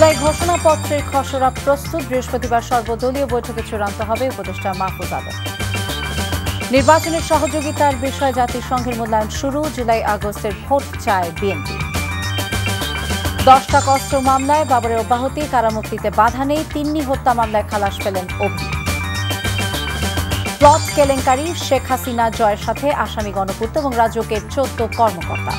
জুলাই ঘোষণাপত্রের খসড়া প্রস্তুত, বৃহস্পতিবার সর্বদলীয় বৈঠকে চূড়ান্ত হবে উপদেষ্টা মাহফুজ আলম। নির্বাচনের সহযোগিতার বিষয়ে জাতিসংঘের মূল্যায়ন শুরু, জুলাই আগস্টের ভোট চায় বিএনপি। 10 টাকা অস্ত্র মামলায় বাবরের অব্যাহতি, কারামুক্তিতে বাধা নেই, তিন্নি হত্যা মামলায় খালাস পেলেন অভি। প্লট কেলেঙ্কারি, শেখ হাসিনা জয়ের সাথে আসামি গণপূর্ত এবং রাজউকের 14 কর্মকর্তা।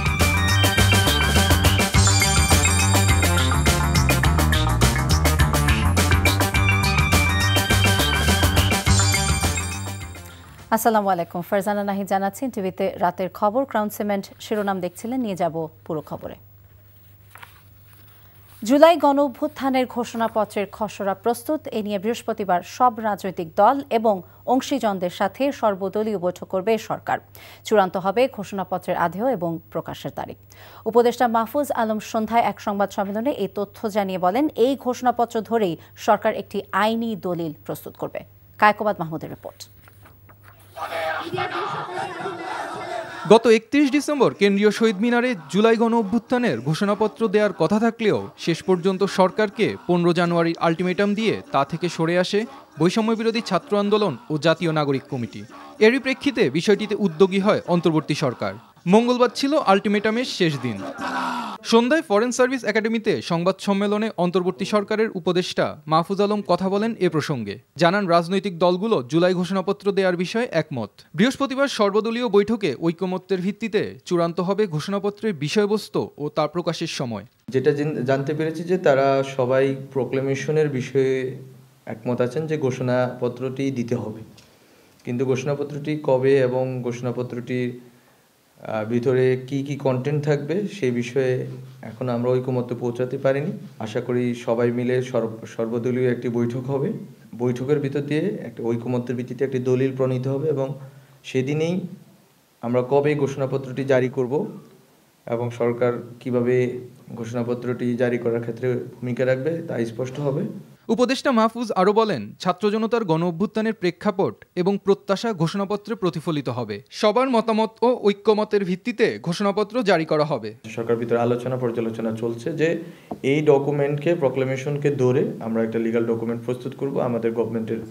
আসসালামু আলাইকুম, ফারজানা নাহিদ জানাচ্ছেন টিভিতে রাতের খবর। ক্রাউন সিমেন্ট শিরোনাম দেখছিলেন, নিয়ে যাব পুরো খবরে। জুলাই গণ অভ্যুত্থানের ঘোষণাপত্রের খসড়া প্রস্তুত, এ নিয়ে বৃহস্পতিবার সব রাজনৈতিক দল এবং অংশীজনদের সাথে সর্বদলীয় বৈঠক করবে সরকার। চূড়ান্ত হবে ঘোষণাপত্রের আদেয় এবং প্রকাশের তারিখ। উপদেষ্টা মাহফুজ আলম সন্ধ্যায় এক সংবাদ সম্মেলনে এই তথ্য জানিয়ে বলেন, এই ঘোষণাপত্র ধরেই সরকার একটি আইনি দলিল প্রস্তুত করবে। কায়কোবাদ মাহমুদের রিপোর্ট। গত 31 ডিসেম্বর কেন্দ্রীয় শহীদ মিনারে জুলাই গণ অভ্যুত্থানের ঘোষণাপত্র দেওয়ার কথা থাকলেও শেষ পর্যন্ত সরকারকে 15 জানুয়ারির আলটিমেটাম দিয়ে তা থেকে সরে আসে বৈষম্যবিরোধী ছাত্র আন্দোলন ও জাতীয় নাগরিক কমিটি। এরই প্রেক্ষিতে বিষয়টিতে উদ্যোগী হয় অন্তর্বর্তী সরকার। মঙ্গলবার ছিল আলটিমেটামের শেষ দিন। সন্ধ্যায় ফরেন সার্ভিস একাডেমিতে সংবাদ সম্মেলনে অন্তর্বর্তী সরকারের উপদেষ্টা মাহফুজ আলম কথা বলেন এ প্রসঙ্গে। জানান, রাজনৈতিক দলগুলো জুলাই ঘোষণাপত্র দেওয়ার বিষয়ে একমত। বৃহস্পতিবার সর্বদলীয় বৈঠকে ঐকমত্যের ভিত্তিতে চূড়ান্ত হবে ঘোষণাপত্রের বিষয়বস্তু ও তা প্রকাশের সময়। যেটা জানতে পেরেছি যে তারা সবাই প্রোক্লেমেশনের বিষয়ে একমত আছেন যে ঘোষণাপত্রটি দিতে হবে, কিন্তু ঘোষণাপত্রটি কবে এবং ঘোষণাপত্রটির ভিতরে কি কি কন্টেন্ট থাকবে সেই বিষয়ে এখন আমরা ঐকমত্যে পৌঁছাতে পারিনি। আশা করি সবাই মিলে সর্বদলীয় একটি বৈঠক হবে। বৈঠকের ভিতর দিয়ে একটা ঐকমত্যের ভিত্তিতে একটি দলিল প্রণীত হবে এবং সেদিনেই আমরা কবে ঘোষণাপত্রটি জারি করব এবং সরকার কিভাবে ঘোষণাপত্রটি জারি করার ক্ষেত্রে ভূমিকা রাখবে তা স্পষ্ট হবে। উপদেষ্টা মাহফুজ আরও বলেন, ছাত্র জনতার গণ অভ্যুত্থানের প্রেক্ষাপট এবং প্রত্যাশা ঘোষণাপত্রে প্রতিফলিত হবে। সবার মতামত ও ঐক্যমতের ভিত্তিতে ঘোষণাপত্র জারি করা হবে। সরকার ভিতরে আলোচনা পর্যালোচনা চলছে যে এই ডকুমেন্টকে প্রোক্লেমেশনকে ধরে আমরা একটা লিগ্যাল ডকুমেন্ট প্রস্তুত করব আমাদের গভর্নমেন্টের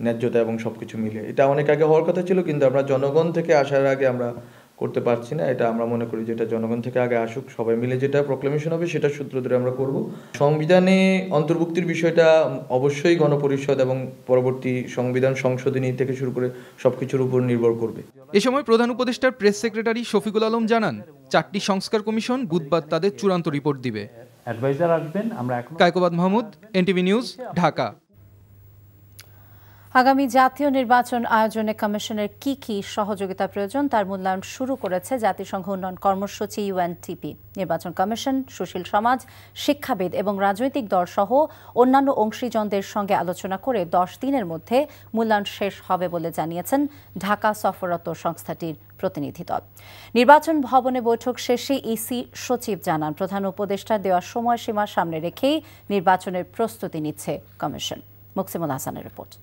ন্যায্যতা এবং সবকিছু মিলে। এটা অনেক আগে হওয়ার কথা ছিল, কিন্তু আমরা জনগণ থেকে আসার আগে আমরা করতে পারছি না। এটা আমরা মনে করি যেটা জনগণ থেকে আগে আসুক, সবাই মিলে যেটা প্রোক্লেমেশন হবে সেটা সূত্র ধরে আমরা করব। সংবিধানে অন্তর্ভুক্তির বিষয়টা অবশ্যই গণপরিষদ এবং পরবর্তী সংবিধান সংশোধনী থেকে শুরু করে সবকিছুর উপর নির্ভর করবে। এ সময় প্রধান উপদেষ্টার প্রেস সেক্রেটারি শফিকুল আলম জানান, 4টি সংস্কার কমিশন বুধবার তাদের চূড়ান্ত রিপোর্ট দিবে। Kaykobad Mahmud, NTV news, Dhaka. আগামী জাতীয় নির্বাচন আয়োজনে কমিশনের কি কি সহযোগিতা প্রয়োজন তার মূল্যায়ন শুরু করেছে জাতিসংঘ উন্নয়ন কর্মসূচি ইউএনটিপি। নির্বাচন কমিশন সুশীল সমাজ, শিক্ষাবিদ এবং রাজনৈতিক দল সহ অন্যান্য অংশীজনদের সঙ্গে আলোচনা করে 10 দিনের মধ্যে মূল্যায়ন শেষ হবে বলে জানিয়েছেন ঢাকা সফররত সংস্থাটির প্রতিনিধি দল। নির্বাচন ভবনে বৈঠক শেষে ইসি সচিব জানান, প্রধান উপদেষ্টার দেওয়া সময়সীমা সামনে রেখেই নির্বাচনের প্রস্তুতি নিচ্ছে কমিশন। মুকসিমুল হাসানের রিপোর্ট।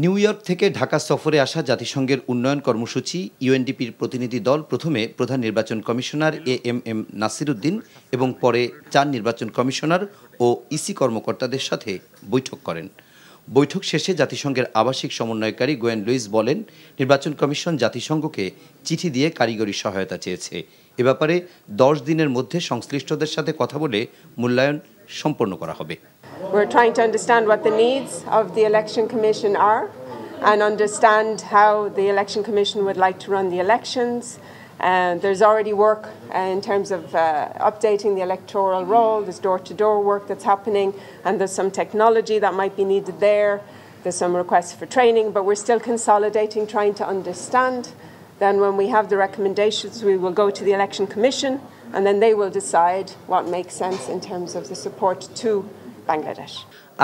নিউ ইয়র্ক থেকে ঢাকা সফরে আসা জাতিসংঘের উন্নয়ন কর্মসূচি ইউএনডিপির প্রতিনিধি দল প্রথমে প্রধান নির্বাচন কমিশনার এএমএম নাসির উদ্দিন এবং পরে 4 নির্বাচন কমিশনার ও ইসি কর্মকর্তাদের সাথে বৈঠক করেন। বৈঠক শেষে জাতিসংঘের আবাসিক সমন্বয়কারী গোয়েন লুইস বলেন, নির্বাচন কমিশন জাতিসংঘকে চিঠি দিয়ে কারিগরি সহায়তা চেয়েছে। এ ব্যাপারে 10 দিনের মধ্যে সংশ্লিষ্টদের সাথে কথা বলে মূল্যায়ন সম্পন্ন করা হবে। We're trying to understand what the needs of the Election Commission are and understand how the Election Commission would like to run the elections. There's already work in terms of updating the electoral roll. There's door-to-door work that's happening, and there's some technology that might be needed there. There's some requests for training, but we're still consolidating, trying to understand. Then when we have the recommendations, we will go to the Election Commission, and then they will decide what makes sense in terms of the support to Bangladesh.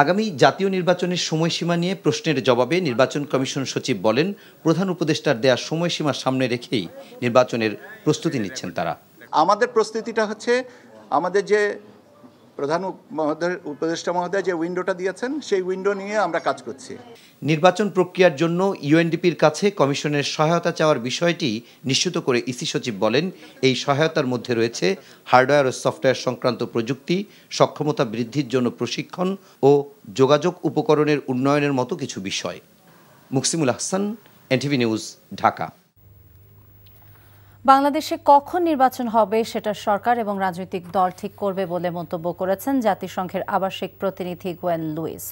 আগামী জাতীয় নির্বাচনের সময়সীমা নিয়ে প্রশ্নের জবাবে নির্বাচন commission সচিব বলেন, প্রধান উপদেষ্টার দেয়া সময়সীমা সামনে রেখেই নির্বাচনের প্রস্তুতি নিচ্ছেন তারা। আমাদের প্রস্তুতিটা হচ্ছে আমাদের যে প্রধান উপদেষ্টা মহোদয় যে উইন্ডোটা দিয়েছেন সেই উইন্ডো নিয়ে আমরা কাজ করছি। নির্বাচন প্রক্রিয়ার জন্য ইউএনডিপির কাছে কমিশনের সহায়তা চাওয়ার বিষয়টি নিশ্চিত করে ইসি সচিব বলেন, এই সহায়তার মধ্যে রয়েছে হার্ডওয়্যার ও সফটওয়্যার সংক্রান্ত প্রযুক্তি, সক্ষমতা বৃদ্ধির জন্য প্রশিক্ষণ ও যোগাযোগ উপকরণের উন্নয়নের মতো কিছু বিষয়। Muksimul Ahsan, NTV news, Dhaka. বাংলাদেশে কখন নির্বাচন হবে সেটা সরকার এবং রাজনৈতিক দল ঠিক করবে বলে মন্তব্য করেছেন জাতিসংঘের আবাসিক প্রতিনিধি গোয়েন লুইস।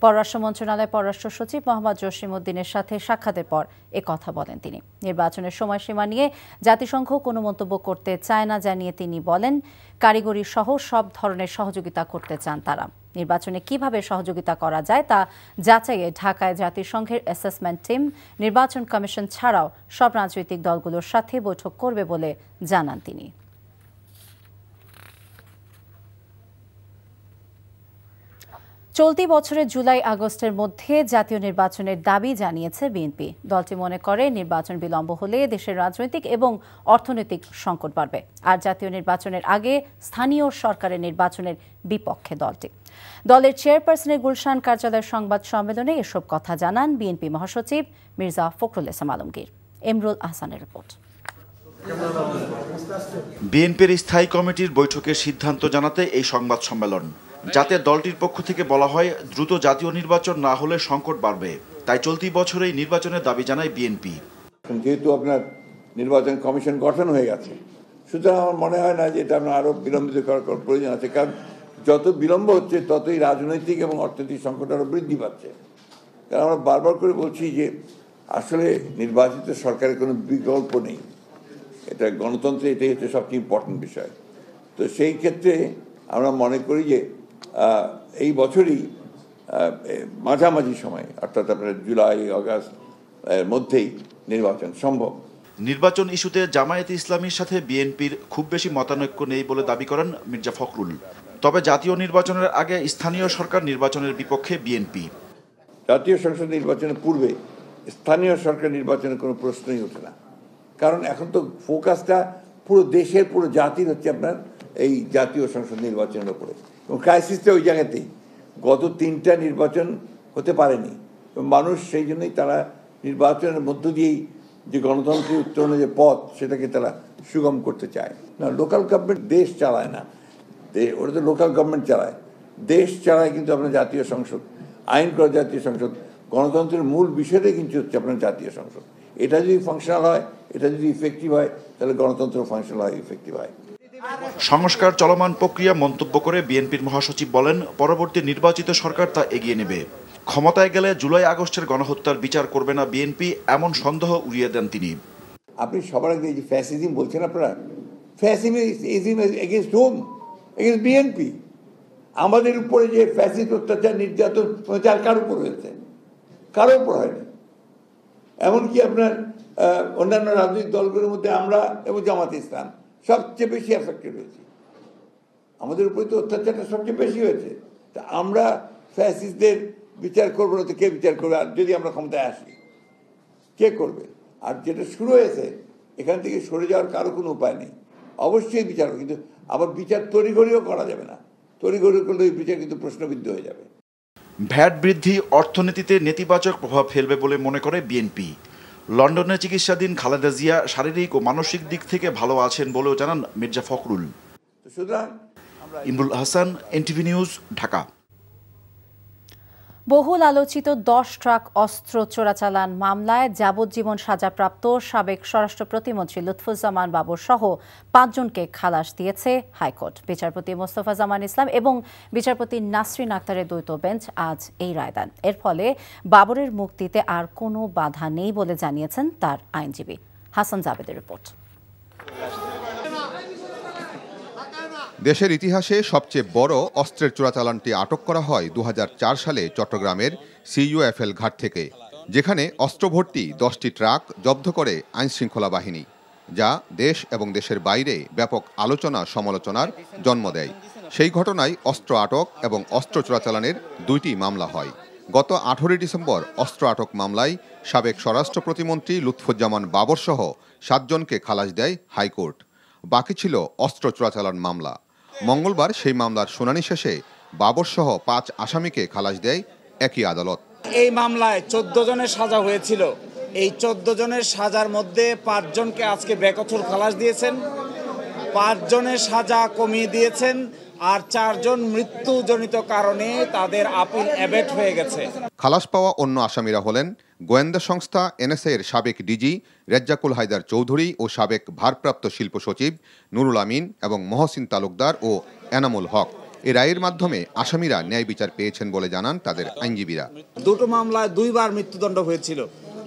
পররাষ্ট্র মন্ত্রণালয়ের পররাষ্ট্র সচিব মোহাম্মদ জসিমউদ্দিনের সাথে সাক্ষাতের পর কথা বলেন তিনি। নির্বাচনের সময়সীমা নিয়ে জাতিসংঘ কোনো মন্তব্য করতে চায় না জানিয়ে তিনি বলেন, কারিগরি সহ সব ধরনের সহযোগিতা করতে চান তারা। নির্বাচনে কিভাবে সহযোগিতা করা যায় তা যাচাইয়ে ঢাকায় জাতিসংঘের অ্যাসেসমেন্ট টিম নির্বাচন কমিশন ছাড়াও সব রাজনৈতিক দলগুলোর সাথে বৈঠক করবে বলে জানান তিনি। চলতি বছরের জুলাই আগস্টের মধ্যে জাতীয় নির্বাচনের দাবি জানিয়েছে বিএনপি। দলটি মনে করে নির্বাচন বিলম্ব হলে দেশের রাজনৈতিক এবং অর্থনৈতিক সংকট বাড়বে, আর জাতীয় নির্বাচনের আগে স্থানীয় সরকারের নির্বাচনের বিপক্ষে দলটি। দলের চেয়ারপারসনের গুলশান কার্যালয়ের সংবাদ সম্মেলনে এসব কথা জানান বিএনপি মহাসচিব মির্জা ফখরুল ইসলাম আলমগীর। এমরুল আহসানের রিপোর্ট। বিএনপির স্থায়ী কমিটির বৈঠকের সিদ্ধান্ত জানাতে এই সংবাদ সম্মেলন, যাতে দলটির পক্ষ থেকে বলা হয় দ্রুত জাতীয় নির্বাচন না হলে সংকট বাড়বে, তাই চলতি বছরেই নির্বাচনের দাবি জানায় বিএনপি। যেহেতু আপনার নির্বাচন কমিশন গঠন হয়ে গেছে, সুতরাং আমার মনে হয় না যে এটা আপনার আরো বিলম্বিত করার প্রয়োজন আছে, কারণ যত বিলম্ব হচ্ছে ততই রাজনৈতিক এবং অর্থনৈতিক সংকট আরো বৃদ্ধি পাচ্ছে। কারণ আমরা বারবার করে বলছি যে আসলে নির্বাচিত সরকারের কোনো বিকল্প নেই, এটা গণতন্ত্রে এটাই হচ্ছে সবচেয়ে ইম্পর্টেন্ট বিষয়। তো সেই ক্ষেত্রে আমরা মনে করি যে এই বছরই মাঝামাঝি সময়, অর্থাৎ আপনার জুলাই আগস্ট এর মধ্যেই নির্বাচন সম্ভব। নির্বাচন ইস্যুতে জামায়াতে ইসলামীর সাথে বিএনপির খুব বেশি মতানৈক্য নেই বলে দাবি করেন মির্জা ফখরুল। তবে জাতীয় নির্বাচনের আগে স্থানীয় সরকার নির্বাচনের বিপক্ষে বিএনপি। জাতীয় সংসদ নির্বাচনের পূর্বে স্থানীয় সরকার নির্বাচনের কোনো প্রশ্নই ওঠে না, কারণ এখন তো ফোকাসটা পুরো দেশের পুরো জাতির হচ্ছে আপনার এই জাতীয় সংসদ নির্বাচনের উপরে, এবং ক্রাইসিসটা ওই জায়গাতেই। গত 3টা নির্বাচন হতে পারেনি, মানুষ সেই জন্যই তারা নির্বাচনের মধ্য দিয়েই যে গণতন্ত্রের উত্তরণের যে পথ সেটাকে তারা সুগম করতে চায় না। লোকাল গভর্নমেন্ট দেশ চালায় না, ওরা তো লোকাল গভর্নমেন্ট চালায়, দেশ চালায় কিন্তু আপনার জাতীয় সংসদ, আইন করা জাতীয় সংসদ। গণতন্ত্রের মূল বিষয়টাই কিন্তু হচ্ছে আপনার জাতীয় সংসদ। এটা যদি ফাংশনাল হয়, এটা যদি ইফেক্টিভ হয়, তাহলে গণতন্ত্র ফাংশনাল হয়, ইফেক্টিভ হয়। সংস্কার চলমান প্রক্রিয়া মন্তব্য করে বিএনপির মহাসচিব বলেন, পরবর্তী নির্বাচিত সরকার তা এগিয়ে নেবে। ক্ষমতায় গেলে জুলাই আগস্টের গণহত্যার বিচার করবে না বিএনপি, এমন সন্দেহ উড়িয়ে দেন তিনি। আপনি সবার আগে যে ফ্যাসিজম বলছেন, আপনারা fascism against home? Against BNP. আমাদের উপরে যে ফ্যাসিস্ট অত্যাচার নির্যাতন কার উপর হয়েছে? কারো উপর হয়নি। এমনকি আপনার অন্যান্য রাজনৈতিক দলগুলোর মধ্যে আমরা এবং জামাতে ইসলাম সবচেয়ে বেশি এফেক্টেড হয়েছি। আমাদের উপরে তো অত্যাচারটা সবচেয়ে বেশি হয়েছে। তা আমরা ফ্যাসিস্টদের বিচার করবো না তো কে বিচার করবে? আর যদি আমরা ক্ষমতায় আসি, কে করবে? আর যেটা শুরু হয়েছে, এখান থেকে সরে যাওয়ার কারো কোনো উপায় নেই। অবশ্যই বিচার, কিন্তু আবার বিচার তড়িঘড়িও করা যাবে না। তড়িঘড়ি করলে ওই বিচার কিন্তু প্রশ্নবিদ্ধ হয়ে যাবে। ভ্যাট বৃদ্ধি অর্থনীতিতে নেতিবাচক প্রভাব ফেলবে বলে মনে করে বিএনপি। লন্ডনে চিকিৎসাধীন খালেদা জিয়া শারীরিক ও মানসিক দিক থেকে ভালো আছেন বলেও জানান মির্জা ফখরুল। Imrul Ahsan, NTV news, Dhaka. বহুল আলোচিত 10 ট্রাক অস্ত্র চোরাচালান মামলায় যাবজ্জীবন সাজাপ্রাপ্ত সাবেক স্বরাষ্ট্র প্রতিমন্ত্রী লুৎফুজ্জামান বাবর সহ 5 জনকে খালাস দিয়েছে হাইকোর্ট। বিচারপতি মোস্তফা জামান ইসলাম এবং বিচারপতি নাসরিন আক্তারের দ্বৈত বেঞ্চ আজ এই রায় দেন। এর ফলে বাবরের মুক্তিতে আর কোনো বাধা নেই বলে জানিয়েছেন তার আইনজীবী। হাসান জাবেদের রিপোর্ট। দেশের ইতিহাসে সবচেয়ে বড় অস্ত্রের চোরাচালানটি আটক করা হয় 2004 সালে চট্টগ্রামের CUFL ঘাট থেকে, যেখানে অস্ত্র ভর্তি 10টি ট্রাক জব্দ করে আইনশৃঙ্খলা বাহিনী, যা দেশ এবং দেশের বাইরে ব্যাপক আলোচনা সমালোচনার জন্ম দেয়। সেই ঘটনায় অস্ত্র আটক এবং অস্ত্র চোরাচালানের 2টি মামলা হয়। গত 18 ডিসেম্বর অস্ত্র আটক মামলায় সাবেক স্বরাষ্ট্র প্রতিমন্ত্রী লুৎফুজ্জামান বাবর সহ 7 জনকে খালাস দেয় হাইকোর্ট। বাকি ছিল অস্ত্র চোরাচালান মামলা। মঙ্গলবার সেই মামলার শুনানি শেষে বাবরসহ 5 আসামিকে খালাস দেয় একই আদালত। এই মামলায় 14 জনের সাজা হয়েছিল। এই 14 জনের সাজার মধ্যে 5 জনকে আজকে বেকসুর খালাস দিয়েছেন, 5 জনের সাজা কমিয়ে দিয়েছেন, আর 4 জন মৃত্যুজনিত কারণে তাদের আপিল অ্যাবেট হয়ে গেছে। খালাস পাওয়া অন্য আসামিরা হলেন গোয়েন্দা সংস্থা এনএসএ এর সাবেক ডিজি রেজ্জাকুল হায়দার চৌধুরী ও সাবেক ভারপ্রাপ্ত শিল্প সচিব নুরুল আমিন এবং মহসিন তালুকদার ও এনামুল হক। এই রায়ের মাধ্যমে আসামিরা ন্যায় বিচার পেয়েছেন বলে জানান তাদের আইনজীবীরা। 2টো মামলায় 2 বার মৃত্যুদণ্ড হয়েছিল।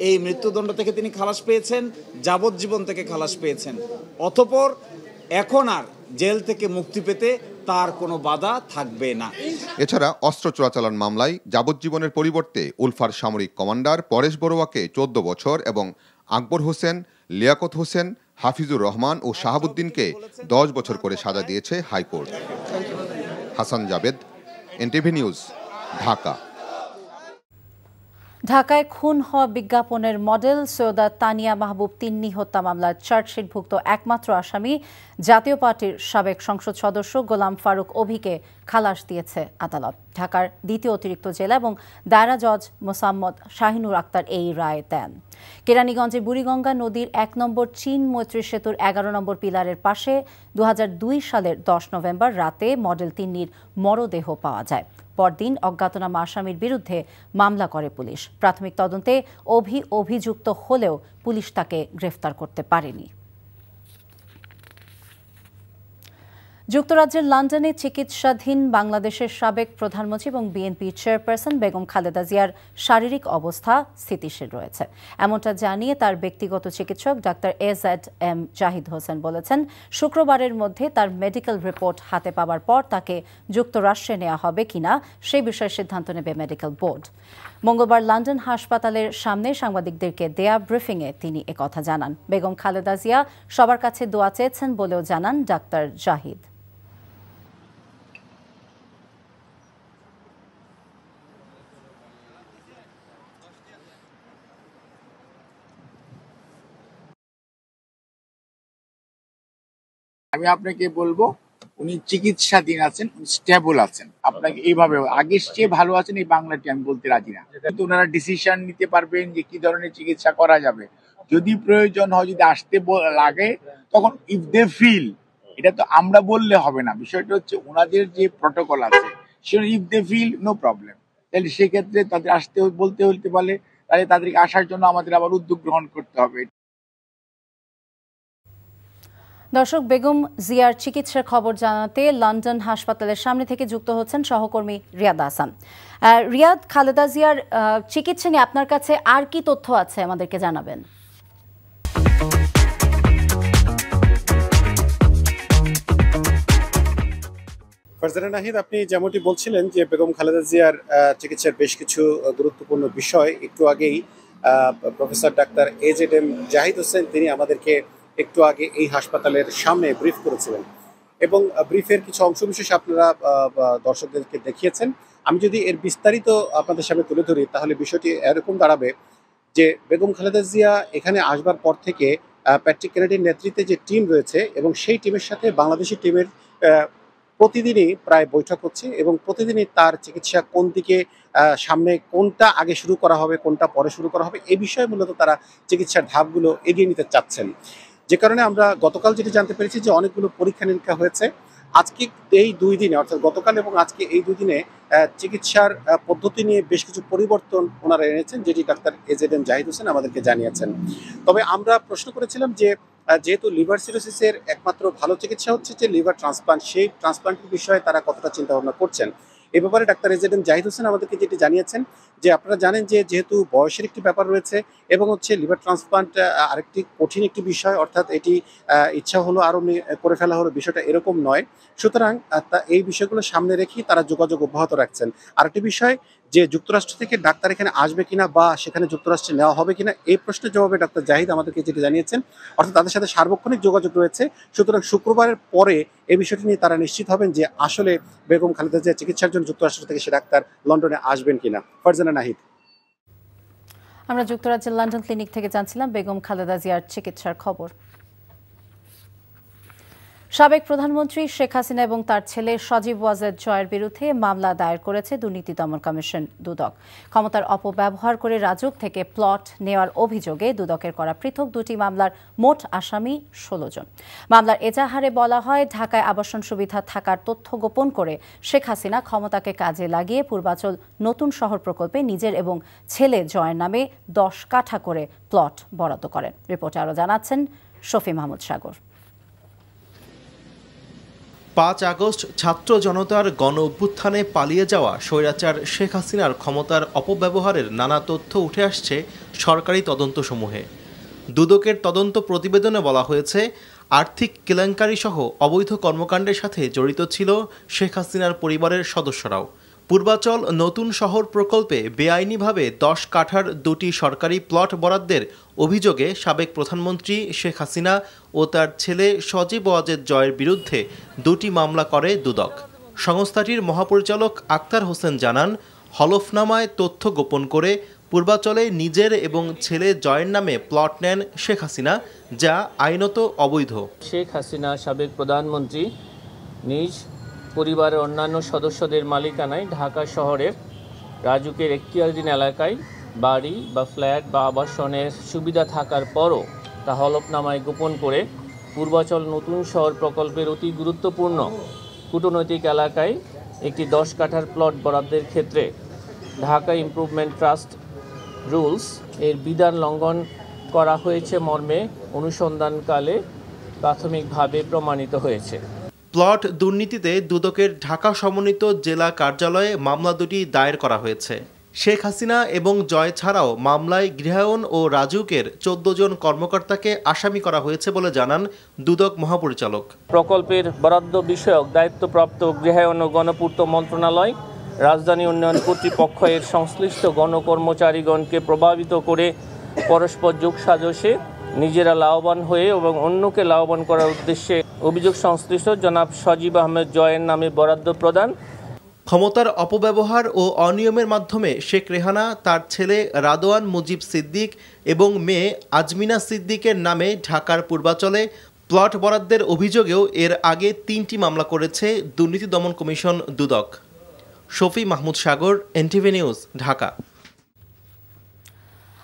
এই মৃত্যুদণ্ড থেকে তিনি খালাস পেয়েছেন, যাবজ্জীবন থেকে খালাস পেয়েছেন। অতঃপর এখন আর জেল থেকে মুক্তি পেতে তার কোনো বাধা থাকবে না। এছাড়া অস্ত্র চোরাচালান মামলায় যাবজ্জীবনের পরিবর্তে উলফার সামরিক কমান্ডার পরেশ বড়ুয়াকে 14 বছর এবং আকবর হোসেন, লিয়াকত হোসেন, হাফিজুর রহমান ও শাহাবুদ্দিনকে 10 বছর করে সাজা দিয়েছে high court. Hasan Jabed, NTV news, Dhaka. ঢাকায় খুন হওয়া বিজ্ঞাপনের মডেল সৈয়দা তানিয়া মাহবুব তিন্নি হত্যা মামলার চার্জশিটভুক্ত একমাত্র আসামি জাতীয় পার্টির সাবেক সংসদ সদস্য গোলাম ফারুক অভিকে খালাস দিয়েছে আদালত। ঢাকার দ্বিতীয় অতিরিক্ত জেলা এবং দায়রা জজ মোসাম্মদ শাহিনুর আক্তার এই রায় দেন। কেরানীগঞ্জের বুড়িগঙ্গা নদীর 1 নম্বর চীন মৈত্রী সেতুর 11 নম্বর পিলারের পাশে 2002 সালের 10 নভেম্বর রাতে মডেল তিন্নির মরদেহ পাওয়া যায়। পরদিন অজ্ঞাতনামা আসামির বিরুদ্ধে মামলা করে পুলিশ। প্রাথমিক তদন্তে অভিযুক্ত হলেও পুলিশ তাকে গ্রেফতার করতে পারেনি। যুক্তরাজ্যের লন্ডনে চিকিৎসাধীন বাংলাদেশের সাবেক প্রধানমন্ত্রী এবং বিএনপি চেয়ারপারসন বেগম খালেদা জিয়ার শারীরিক অবস্থা স্থিতিশীল রয়েছে, এমনটা জানিয়ে তার ব্যক্তিগত চিকিৎসক ডাক্তার AZM জাহিদ হোসেন বলেছেন, শুক্রবারের মধ্যে তার মেডিকেল রিপোর্ট হাতে পাওয়ার পর তাকে যুক্তরাষ্ট্রে নেওয়া হবে কিনা সে বিষয়ে সিদ্ধান্ত নেবে মেডিকেল বোর্ড। মঙ্গলবার লন্ডন হাসপাতালের সামনে সাংবাদিকদেরকে দেয়া ব্রিফিংয়ে তিনি একথা জানান। বেগম খালেদা জিয়া সবার কাছে দোয়া চেয়েছেন বলেও জানান ডাক্তার জাহিদ। আমি আপনাকে বলবো উনি চিকিৎসাধীন আছেন, স্টেবল আছেন, আপনাকে এইভাবে আগের চেয়ে ভালো আছেন এই বাংলাটি আমি বলতে রাজি না। কিন্তু ওনারা ডিসিশন নিতে পারবেন যে কি ধরনের চিকিৎসা করা যাবে। যদি প্রয়োজন হয়, যদি আসতে লাগে, তখন ইফ দে ফিল, এটা তো আমরা বললে হবে না, বিষয়টা হচ্ছে ওনাদের যে প্রটোকল আছে সেটা if they feel no problem, তাহলে সেক্ষেত্রে তাদের আসতে বলতে পারলে তাহলে তাদেরকে আসার জন্য আমাদের আবার উদ্যোগ গ্রহণ করতে হবে। দর্শক, বেগম জিয়ার চিকিৎসার খবর জানাতে লন্ডন হাসপাতালের সামনে থেকে যুক্ত হচ্ছেন সহকর্মী রিয়াদ আহসান। রিয়াদ, খালেদা জিয়ার চিকিৎসা নিয়ে আপনার কাছে আর কি তথ্য আছে আমাদেরকে জানাবেন। ফারজানা নাহিদ, আপনি যেমনটি বলছিলেন যে বেগম খালেদা জিয়ার চিকিৎসার বেশ কিছু গুরুত্বপূর্ণ বিষয় একটু আগেই professor doctor AZM Zahid Hossain তিনি আমাদেরকে একটু আগে এই হাসপাতালের সামনে ব্রিফ করেছিলেন এবং ব্রিফের কিছু অংশবিশেষ আপনারা দর্শকদেরকে দেখিয়েছেন। আমি যদি এর বিস্তারিত আপনাদের সামনে তুলে ধরি তাহলে বিষয়টি এরকম দাঁড়াবে যে বেগম খালেদা জিয়া এখানে আসবার পর থেকে প্যাট্রিক কেনেডির নেতৃত্বে যে টিম রয়েছে এবং সেই টিমের সাথে বাংলাদেশি টিমের প্রতিদিনই প্রায় বৈঠক হচ্ছে এবং প্রতিদিনই তার চিকিৎসা কোন দিকে সামনে কোনটা আগে শুরু করা হবে, কোনটা পরে শুরু করা হবে, এই বিষয়ে মূলত তারা চিকিৎসার ধাপগুলো এগিয়ে নিতে চাচ্ছেন। যে কারণে আমরা গতকাল যেটি জানতে পেরেছি যে অনেকগুলো পরীক্ষা নিরীক্ষা হয়েছে। আজকে এই 2 দিনে, অর্থাৎ গতকাল এবং আজকে এই 2 দিনে চিকিৎসার পদ্ধতি নিয়ে বেশ কিছু পরিবর্তন ওনারা এনেছেন, যেটি ডাক্তার AZM জাহিদ হোসেন আমাদেরকে জানিয়েছেন। তবে আমরা প্রশ্ন করেছিলাম যে যেহেতু লিভার সিরোসিসের একমাত্র ভালো চিকিৎসা হচ্ছে যে লিভার ট্রান্সপ্লান্ট, সেই ট্রান্সপ্লান্টের বিষয়ে তারা কতটা চিন্তা ভাবনা করছেন। এই ব্যাপারে ডাক্তার AZM জাহিদ হোসেন আমাদেরকে যেটি জানিয়েছেন যে আপনারা জানেন যে যেহেতু বয়সের একটি ব্যাপার রয়েছে এবং হচ্ছে লিভার ট্রান্সপ্লান্ট আরেকটি কঠিন একটি বিষয়, অর্থাৎ এটি ইচ্ছা হলো আরও করে ফেলা হলো, বিষয়টা এরকম নয়। সুতরাং এই বিষয়গুলো সামনে রেখেই তারা যোগাযোগ অব্যাহত রাখছেন। আরেকটি বিষয় যে যুক্তরাষ্ট্র থেকে ডাক্তার এখানে আসবে কিনা বা সেখানে যুক্তরাষ্ট্রে নেওয়া হবে কিনা, এই প্রশ্নের জবাবে ডাক্তার জাহিদ আমাদেরকে যেটি জানিয়েছেন, অর্থাৎ তাদের সাথে সার্বক্ষণিক যোগাযোগ রয়েছে। সুতরাং শুক্রবারের পরে এই বিষয়টি নিয়ে তারা নিশ্চিত হবেন যে আসলে বেগম খালেদা জিয়া চিকিৎসার জন্য যুক্তরাষ্ট্র থেকে সে ডাক্তার লন্ডনে আসবেন কিনা। ফারজানা নাহিদ। আমরা যুক্তরাজ্যের লন্ডন ক্লিনিক থেকে জানছিলাম বেগম খালেদা জিয়ার চিকিৎসার খবর। সাবেক প্রধানমন্ত্রী শেখ হাসিনা এবং তার ছেলে সজীব ওয়াজেদ জয়ের বিরুদ্ধে মামলা দায়ের করেছে দুর্নীতি দমন কমিশন দুদক। ক্ষমতার অপব্যবহার করে রাজুক থেকে প্লট নেওয়ার অভিযোগে দুদকের করা পৃথক দুটি মামলার মোট আসামি 16 জন। মামলার এজাহারে বলা হয়, ঢাকায় আবাসন সুবিধা থাকার তথ্য গোপন করে শেখ হাসিনা ক্ষমতাকে কাজে লাগিয়ে পূর্বাচল নতুন শহর প্রকল্পে নিজের এবং ছেলে জয়ের নামে 10 কাঠা করে প্লট বরাদ্দ করেন। রিপোর্টে আরও জানাচ্ছেন শফি মাহমুদ সাগর। 5 আগস্ট ছাত্র জনতার গণ অভ্যুত্থানে পালিয়ে যাওয়া স্বৈরাচার শেখ হাসিনার ক্ষমতার অপব্যবহারের নানা তথ্য উঠে আসছে সরকারি তদন্তসমূহে। দুদকের তদন্ত প্রতিবেদনে বলা হয়েছে, আর্থিক কেলেঙ্কারি সহ অবৈধ কর্মকাণ্ডের সাথে জড়িত ছিল শেখ হাসিনার পরিবারের সদস্যরাও। পূর্বাচল নতুন শহর প্রকল্পে বেআইনিভাবে 10 কাঠার দুটি সরকারি প্লট বরাদ্দের অভিযোগে সাবেক প্রধানমন্ত্রী শেখ হাসিনা ও তার ছেলে সজীব ওয়াজেদ জয়ের বিরুদ্ধে দুটি মামলা করে দুদক। সংস্থাটির মহাপরিচালক আক্তার হোসেন জানান, হলফনামায় তথ্য গোপন করে পূর্বাচলে নিজের এবং ছেলে জয়ের নামে প্লট নেন শেখ হাসিনা, যা আইনত অবৈধ। শেখ হাসিনা সাবেক প্রধানমন্ত্রী নিজ পরিবারের অন্যান্য সদস্যদের মালিকানায় ঢাকা শহরের রাজুকের এখতিয়ারাধীন এলাকায় বাড়ি বা ফ্ল্যাট বা আবাসনের সুবিধা থাকার পরও তা হলফনামায় গোপন করে পূর্বাচল নতুন শহর প্রকল্পের অতি গুরুত্বপূর্ণ কূটনৈতিক এলাকায় একটি 10 কাঠার প্লট বরাদ্দের ক্ষেত্রে ঢাকা ইমপ্রুভমেন্ট ট্রাস্ট রুলস এর বিধান লঙ্ঘন করা হয়েছে মর্মে অনুসন্ধানকালে প্রাথমিকভাবে প্রমাণিত হয়েছে। প্লট দুর্নীতিতে দুদকের ঢাকা সমন্বিত জেলা কার্যালয়ে মামলা দুটি দায়ের করা হয়েছে। শেখ হাসিনা এবং জয় ছাড়াও মামলায় গৃহায়ন ও রাজুকের 14 জন কর্মকর্তাকে আসামি করা হয়েছে বলে জানান দুদক মহাপরিচালক। প্রকল্পের বরাদ্দ বিষয়ক দায়িত্বপ্রাপ্ত গৃহায়ন ও গণপূর্ত মন্ত্রণালয় রাজধানী উন্নয়ন কর্তৃপক্ষ এর সংশ্লিষ্ট গণকর্মচারীগণকে প্রভাবিত করে পরস্পর যোগসাজশে নিজেরা লাভবান হয়ে এবং অন্যকে লাভবান করার উদ্দেশ্যে অভিযোগ সংশ্লিষ্ট জনাব সজীব আহমেদ জয়ের নামে বরাদ্দ প্রদান। ক্ষমতার অপব্যবহার ও অনিয়মের মাধ্যমে শেখ রেহানা, তার ছেলে রাদওয়ান মুজিব সিদ্দিক এবং মেয়ে আজমিনা সিদ্দিকের নামে ঢাকার পূর্বাচলে প্লট বরাদ্দের অভিযোগেও এর আগে 3টি মামলা করেছে দুর্নীতি দমন কমিশন দুদক। শফি মাহমুদ সাগর, এনটিভি নিউজ, ঢাকা।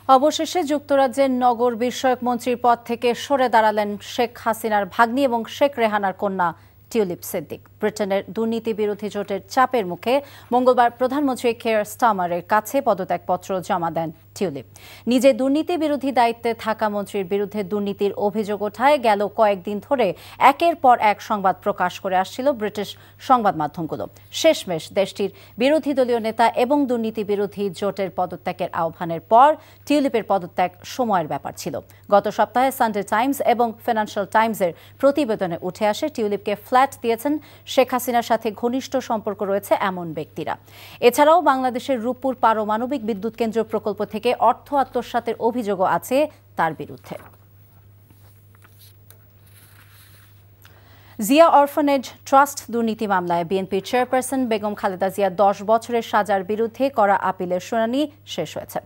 অবশেষে যুক্তরাজ্যের নগর বিষয়ক মন্ত্রীর পদ থেকে সরে দাঁড়ালেন শেখ হাসিনার ভাগ্নি এবং শেখ রেহানার কন্যা টিউলিপ সিদ্দিক। ব্রিটেনের দুর্নীতি বিরোধী জোটের চাপের মুখে মঙ্গলবার প্রধানমন্ত্রী কেয়ার স্টামারের কাছে পদত্যাগপত্র জমা দেন টিউলিপ। নিজে দুর্নীতি বিরোধী দায়িত্বে থাকা মন্ত্রীর বিরুদ্ধে দুর্নীতির অভিযোগ ওঠায় গেল কয়েকদিন ধরে একের পর এক সংবাদ প্রকাশ করে আসছিল ব্রিটিশ সংবাদ মাধ্যমগুলো। শেষমেশ দেশটির বিরোধী দলীয় নেতা এবং দুর্নীতি বিরোধী জোটের পদত্যাগের আহ্বানের পর টিউলিপের পদত্যাগ সময়ের ব্যাপার ছিল। গত সপ্তাহে সানডে টাইমস এবং ফিনান্সিয়াল টাইমসের প্রতিবেদনে উঠে আসে টিউলিপকে ফ্ল্যাট দিয়েছেন শেখ হাসিনার সাথে ঘনিষ্ঠ সম্পর্ক রয়েছে এমন ব্যক্তিরা। এছাড়াও বাংলাদেশের রূপপুর পারমাণবিক বিদ্যুৎ কেন্দ্র প্রকল্প থেকে অর্থ আত্মসাতের অভিযোগও আছে তার বিরুদ্ধে। জিয়া অরফানেজ ট্রাস্ট দুর্নীতি মামলায় বিএনপির চেয়ারপারসন বেগম খালেদা জিয়া 10 বছরের সাজার বিরুদ্ধে করা আপিলের শুনানি শেষ হয়েছে।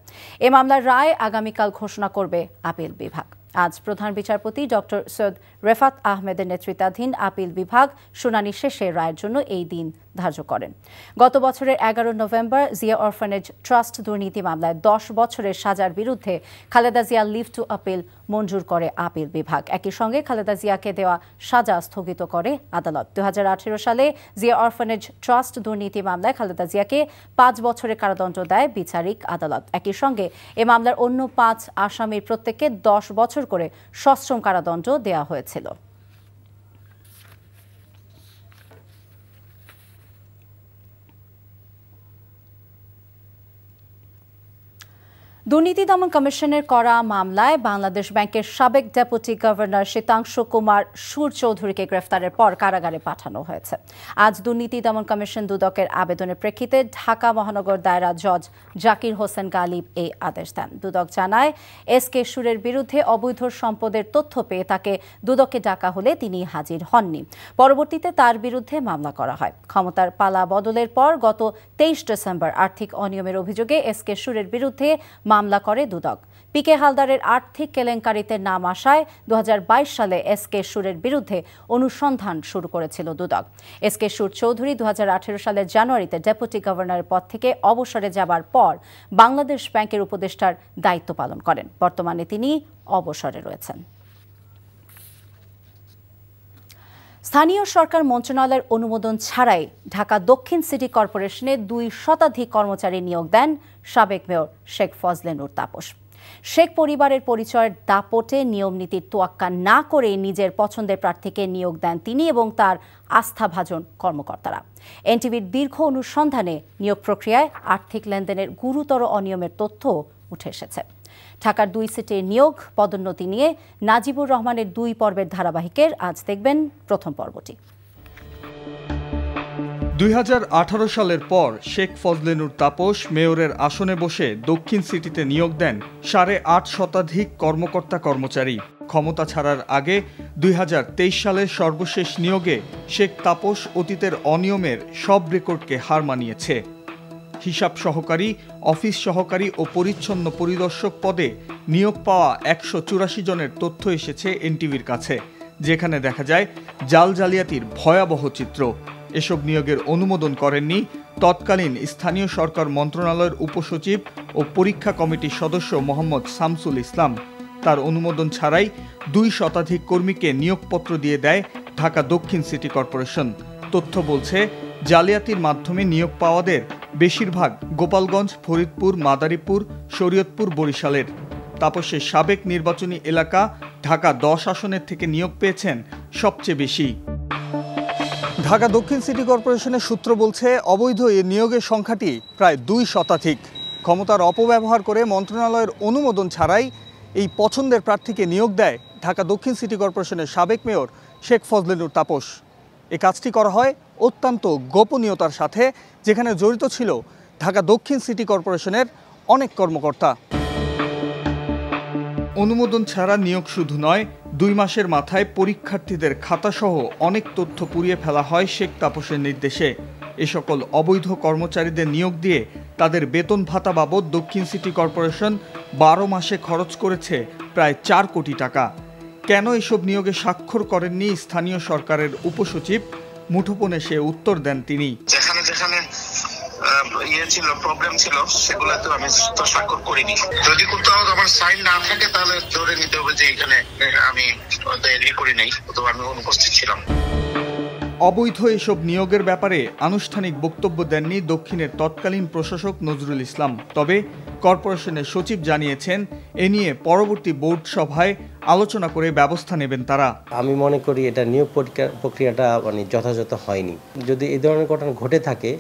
এ মামলার রায় আগামীকাল ঘোষণা করবে আপিল বিভাগ। আজ প্রধান বিচারপতি ডক্টর সৈয়দ রেফাত আহমেদের নেতৃত্বাধীন আপিল বিভাগ শুনানি শেষে রায়ের জন্য এই দিন ধার্য করেন। গত বছরের 11 নভেম্বর জিয়া অরফানেজ ট্রাস্ট দুর্নীতি মামলায় 10 বছরের সাজার বিরুদ্ধে Khaleda Zia leave to appeal মঞ্জুর করে আপিল বিভাগ। একই সঙ্গে খালেদা জিয়াকে দেওয়া সাজা স্থগিত করে আদালত। 2018 সালে জিয়া অরফানেজ ট্রাস্ট দুর্নীতি মামলায় খালেদা জিয়াকে 5 বছরের কারাদণ্ড দেয় বিচারিক আদালত। একই সঙ্গে এ মামলার অন্য 5 আসামির প্রত্যেককে 10 বছর করে সশ্রম কারাদণ্ড দেওয়া হয়েছিল। দুর্নীতি দমন কমিশনের করা মামলায় বাংলাদেশ ব্যাংকের সাবেক ডেপুটি গভর্নর শীতাংশু কুমার সুর চৌধুরীকে গ্রেফতারের পর কারাগারে পাঠানো হয়েছে। আজ দুর্নীতি দমন কমিশন দুদকের আবেদনের প্রেক্ষিতে ঢাকা মহানগর দায়রা জজ জাকির হোসেন গালিব এই আদেশ দেন। দুদক জানায়, এসকে সুরের বিরুদ্ধে অবৈধ সম্পদের তথ্য পেয়ে তাকে দুদকে ডাকা হলে তিনি হাজির হননি। পরবর্তীতে তার বিরুদ্ধে মামলা করা হয়। ক্ষমতার পালা বদলের পর গত 23 ডিসেম্বর আর্থিক অনিয়মের অভিযোগে এসকে সুরের বিরুদ্ধে মামলা করে দুদক। পিকে হালদারের আর্থিক কেলেঙ্কারিতে নাম আসায় 2022 সালে এসকে সুরের বিরুদ্ধে অনুসন্ধান শুরু করেছিল দুদক। এসকে সুর চৌধুরী 2018 সালের জানুয়ারিতে ডেপুটি গভর্নরের পদ থেকে অবসরে যাবার পর বাংলাদেশ ব্যাংকের উপদেষ্টার দায়িত্ব পালন করেন। বর্তমানে তিনি অবসরে রয়েছেন। স্থানীয় সরকার মন্ত্রণালয়ের অনুমোদন ছাড়াই ঢাকা দক্ষিণ সিটি কর্পোরেশনে 2 শতাধিক কর্মচারী নিয়োগ দেন সাবেক মেয়র শেখ ফজলে নূর তাপস। শেখ পরিবারের পরিচয়ের দাপটে নিয়ম নীতির তোয়াক্কা না করে নিজের পছন্দের প্রার্থীকে নিয়োগ দেন তিনি এবং তার আস্থাভাজন কর্মকর্তারা। এনটিভির দীর্ঘ অনুসন্ধানে নিয়োগ প্রক্রিয়ায় আর্থিক লেনদেনের গুরুতর অনিয়মের তথ্য উঠে এসেছে। ঢাকার 2 সিটির নিয়োগ পদোন্নতি নিয়ে নাজিবুর রহমানের 2 পর্বের ধারাবাহিকের আজ দেখবেন প্রথম পর্বটি। 2018 সালের পর শেখ ফজলে নূর তাপস মেয়রের আসনে বসে দক্ষিণ সিটিতে নিয়োগ দেন 8.5 শতাধিক কর্মকর্তা কর্মচারী। ক্ষমতা ছাড়ার আগে 2023 সালের সর্বশেষ নিয়োগে শেখ তাপস অতীতের অনিয়মের সব রেকর্ডকে হার মানিয়েছে। হিসাব সহকারী, অফিস সহকারী ও পরিচ্ছন্ন পরিদর্শক পদে নিয়োগ পাওয়া 184 জনের তথ্য এসেছে এনটিভির কাছে, যেখানে দেখা যায় জাল জালিয়াতির ভয়াবহ চিত্র। এসব নিয়োগের অনুমোদন করেননি তৎকালীন স্থানীয় সরকার মন্ত্রণালয়ের উপসচিব ও পরীক্ষা কমিটির সদস্য মোহাম্মদ শামসুল ইসলাম। তার অনুমোদন ছাড়াই 2 শতাধিক কর্মীকে নিয়োগপত্র দিয়ে দেয় ঢাকা দক্ষিণ সিটি কর্পোরেশন। তথ্য বলছে, জালিয়াতির মাধ্যমে নিয়োগ পাওয়াদের বেশিরভাগ গোপালগঞ্জ, ফরিদপুর, মাদারীপুর, শরীয়তপুর, বরিশালের। তাপসের সাবেক নির্বাচনী এলাকা ঢাকা 10 আসনের থেকে নিয়োগ পেয়েছেন সবচেয়ে বেশি। ঢাকা দক্ষিণ সিটি কর্পোরেশনের সূত্র বলছে, অবৈধ এ নিয়োগের সংখ্যাটি প্রায় 2 শতাধিক। ক্ষমতার অপব্যবহার করে মন্ত্রণালয়ের অনুমোদন ছাড়াই এই পছন্দের প্রার্থীকে নিয়োগ দেয় ঢাকা দক্ষিণ সিটি কর্পোরেশনের সাবেক মেয়র শেখ ফজলে নূর তাপস। এই কাজটি করা হয় অত্যন্ত গোপনীয়তার সাথে, যেখানে জড়িত ছিল ঢাকা দক্ষিণ সিটি কর্পোরেশনের অনেক কর্মকর্তা। অনুমোদন ছাড়া নিয়োগ শুধু নয়, 2 মাসের মাথায় পরীক্ষার্থীদের খাতাসহ অনেক তথ্য পুড়িয়ে ফেলা হয় শেখ তাপসের নির্দেশে। এ সকল অবৈধ কর্মচারীদের নিয়োগ দিয়ে তাদের বেতন ভাতা বাবদ দক্ষিণ সিটি কর্পোরেশন 12 মাসে খরচ করেছে প্রায় 4 কোটি টাকা। কেন এসব নিয়োগে স্বাক্ষর করেননি স্থানীয় সরকারের উপসচিব? মুঠোফোনে সে উত্তর দেন তিনি। যেখানে যেখানে ছিল প্রবলেম ছিল সেগুলোতে আমি তো স্বাক্ষর করিনি। যদি কোথাও আমার সাইন না থাকে তাহলে ধরে নিতে হবে যে এখানে আমি এগ্রি করি নাই, অথবা আমি অনুপস্থিত ছিলাম। অবৈধ এসব নিয়োগের ব্যাপারে আনুষ্ঠানিক বক্তব্য দেননি দক্ষিণের তৎকালীন প্রশাসক নজরুল ইসলাম। তবে কর্পোরেশনের সচিব জানিয়েছেন, এ নিয়ে পরবর্তী বোর্ড সভায় আলোচনা করে ব্যবস্থা নেবেন তারা। আমি মনে করি এটা নিয়োগ প্রক্রিয়াটা যথাযথ হয়নি। যদি এই ধরনের ঘটনা ঘটে থাকে,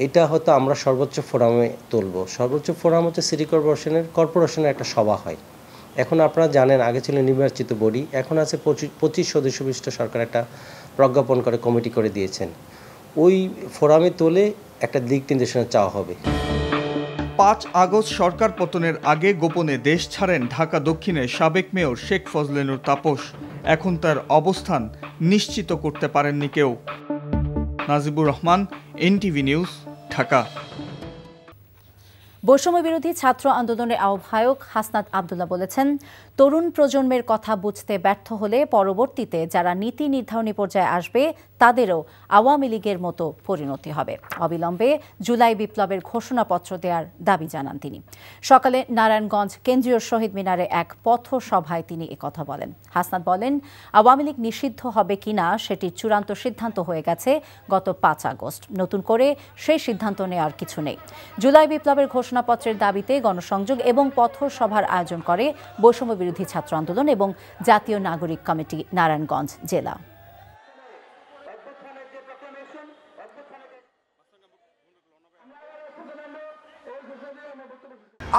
এটা হয়তো আমরা সর্বোচ্চ ফোরামে তুলব। সর্বোচ্চ ফোরাম হচ্ছে সিটি কর্পোরেশনের একটা সভা হয়। এখন আপনারা জানেন, আগে ছিল নির্বাচিত বডি, এখন আছে 25 সদস্য বিশিষ্ট সরকার একটা প্রজ্ঞাপন করে কমিটি করে দিয়েছেন। ওই ফোরামে তুলে একটা দিক নির্দেশনা চাওয়া হবে। 5 আগস্ট সরকার পতনের আগে গোপনে দেশ ছাড়েন ঢাকা দক্ষিণের সাবেক মেয়র শেখ ফজলে নূর তাপস। এখন তার অবস্থান নিশ্চিত করতে পারেননি কেউ। Najibur Rahman, NTV news, Dhaka. বৈষম্য বিরোধী ছাত্র আন্দোলনের আহ্বায়ক হাসনাত আব্দুল্লাহ বলেছেন, তরুণ প্রজন্মের কথা বুঝতে ব্যর্থ হলে পরবর্তীতে যারা নীতি নির্ধারণী পর্যায়ে আসবে তাদেরও আওয়ামী লীগের মতো পরিণতি হবে। অবিলম্বে জুলাই বিপ্লবের ঘোষণাপত্র দেওয়ার দাবি জানান তিনি। সকালে নারায়ণগঞ্জ কেন্দ্রীয় শহীদ মিনারে এক পথসভায় তিনি একথা বলেন। হাসনাত বলেন, আওয়ামী লীগ নিষিদ্ধ হবে কিনা সেটির চূড়ান্ত সিদ্ধান্ত হয়ে গেছে গত 5 আগস্ট। নতুন করে সেই সিদ্ধান্ত নেওয়ার কিছু নেই। জুলাই বিপ্লবের ঘোষণাপত্রের দাবিতে গণসংযোগ এবং পথসভার আয়োজন করে বৈষম্য বিরোধী ছাত্র আন্দোলন এবং জাতীয় নাগরিক কমিটি নারায়ণগঞ্জ জেলা।